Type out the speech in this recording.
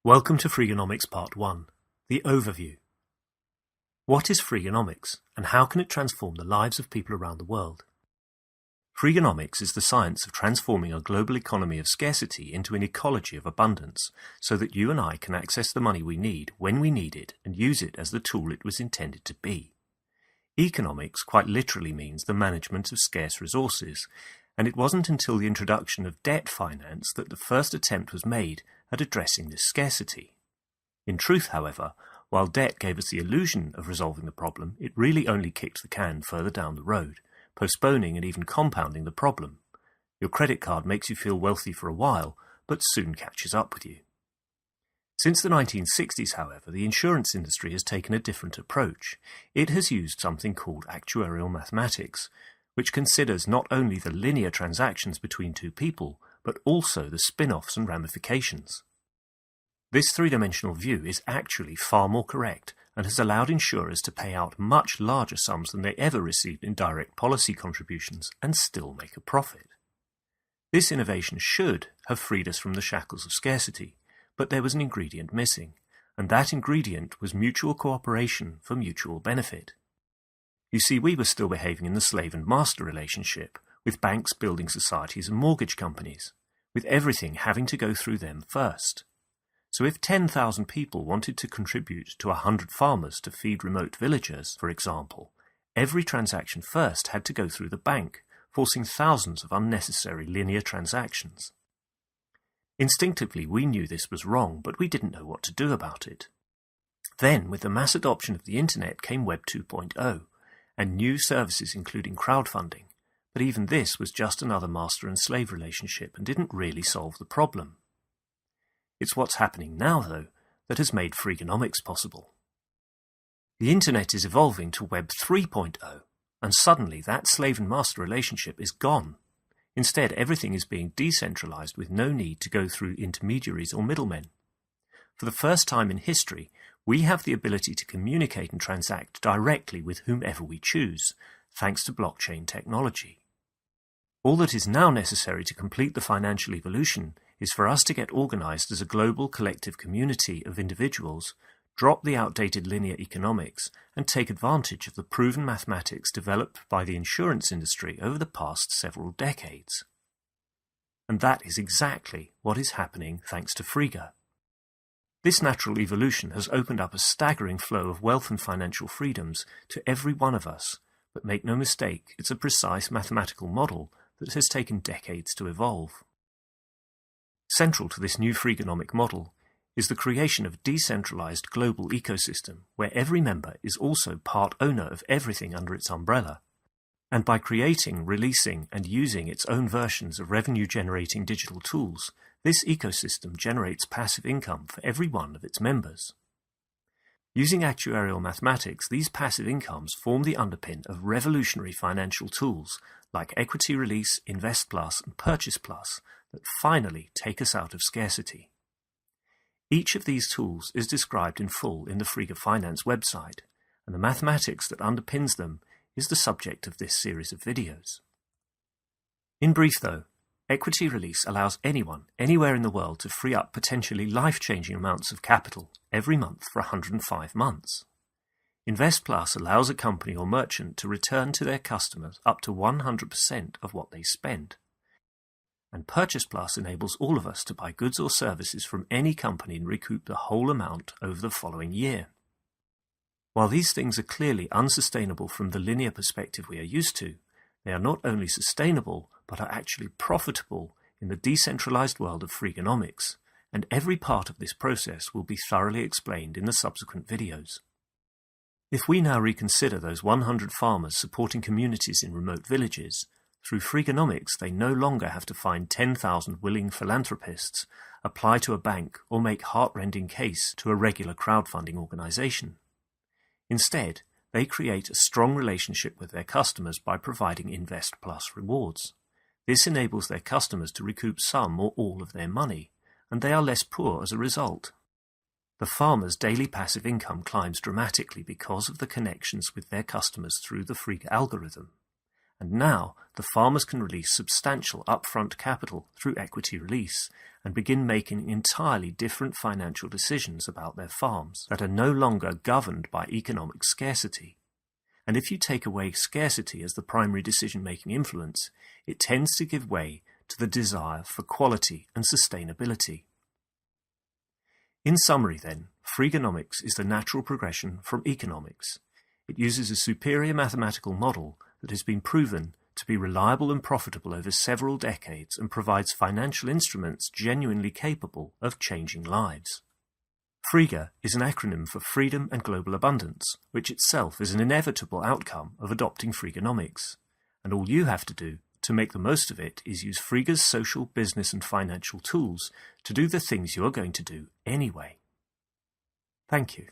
Welcome to Freganomics Part 1, the Overview. What is Freganomics, and how can it transform the lives of people around the world? Freganomics is the science of transforming a global economy of scarcity into an ecology of abundance, so that you and I can access the money we need when we need it and use it as the tool it was intended to be. Economics quite literally means the management of scarce resources, and it wasn't until the introduction of debt finance that the first attempt was made at addressing this scarcity. In truth, however, while debt gave us the illusion of resolving the problem, it really only kicked the can further down the road, postponing and even compounding the problem. Your credit card makes you feel wealthy for a while, but soon catches up with you. Since the 1960s, however, the insurance industry has taken a different approach. It has used something called Actuarial Mathematics, which considers not only the linear transactions between two people, but also the spin-offs and ramifications. This three-dimensional view is actually far more correct and has allowed insurers to pay out much larger sums than they ever received in direct policy contributions and still make a profit. This innovation should have freed us from the shackles of scarcity, but there was an ingredient missing, and that ingredient was mutual cooperation for mutual benefit. You see, we were still behaving in the slave and master relationship, with banks, building societies and mortgage companies, with everything having to go through them first. So if 10,000 people wanted to contribute to 100 farmers to feed remote villagers, for example, every transaction first had to go through the bank, forcing thousands of unnecessary linear transactions. Instinctively, we knew this was wrong, but we didn't know what to do about it. Then, with the mass adoption of the Internet came Web 2.0, and new services including crowdfunding, but even this was just another master and slave relationship and didn't really solve the problem. It's what's happening now, though, that has made Freganomics possible. The Internet is evolving to Web 3.0, and suddenly that slave and master relationship is gone. Instead, everything is being decentralized with no need to go through intermediaries or middlemen. For the first time in history, we have the ability to communicate and transact directly with whomever we choose, thanks to blockchain technology. All that is now necessary to complete the financial evolution is for us to get organized as a global collective community of individuals, drop the outdated linear economics, and take advantage of the proven mathematics developed by the insurance industry over the past several decades. And that is exactly what is happening thanks to Frega. This natural evolution has opened up a staggering flow of wealth and financial freedoms to every one of us, but make no mistake, it's a precise mathematical model that has taken decades to evolve. Central to this new Freganomic model is the creation of a decentralized global ecosystem where every member is also part owner of everything under its umbrella, and by creating, releasing, and using its own versions of revenue-generating digital tools, this ecosystem generates passive income for every one of its members. Using actuarial mathematics, these passive incomes form the underpin of revolutionary financial tools like Equity Release, Invest Plus, and Purchase Plus that finally take us out of scarcity. Each of these tools is described in full in the Frega Finance website, and the mathematics that underpins them is the subject of this series of videos. In brief, though, Equity Release allows anyone, anywhere in the world to free up potentially life-changing amounts of capital every month for 105 months. Invest Plus allows a company or merchant to return to their customers up to 100% of what they spend. And Purchase Plus enables all of us to buy goods or services from any company and recoup the whole amount over the following year. While these things are clearly unsustainable from the linear perspective we are used to, they are not only sustainable, but are actually profitable in the decentralized world of Freganomics, and every part of this process will be thoroughly explained in the subsequent videos. If we now reconsider those 100 farmers supporting communities in remote villages, through Freganomics they no longer have to find 10,000 willing philanthropists, apply to a bank, or make heart-rending case to a regular crowdfunding organization. Instead, they create a strong relationship with their customers by providing Invest Plus rewards. This enables their customers to recoup some or all of their money, and they are less poor as a result. The farmers' daily passive income climbs dramatically because of the connections with their customers through the Frega algorithm. and now the farmers can release substantial upfront capital through equity release and begin making entirely different financial decisions about their farms that are no longer governed by economic scarcity. And if you take away scarcity as the primary decision-making influence, it tends to give way to the desire for quality and sustainability. In summary then, Freganomics is the natural progression from economics. It uses a superior mathematical model that has been proven to be reliable and profitable over several decades and provides financial instruments genuinely capable of changing lives. Frega is an acronym for Freedom and Global Abundance, which itself is an inevitable outcome of adopting Freganomics. And all you have to do to make the most of it is use Frega's social, business and financial tools to do the things you're going to do anyway. Thank you.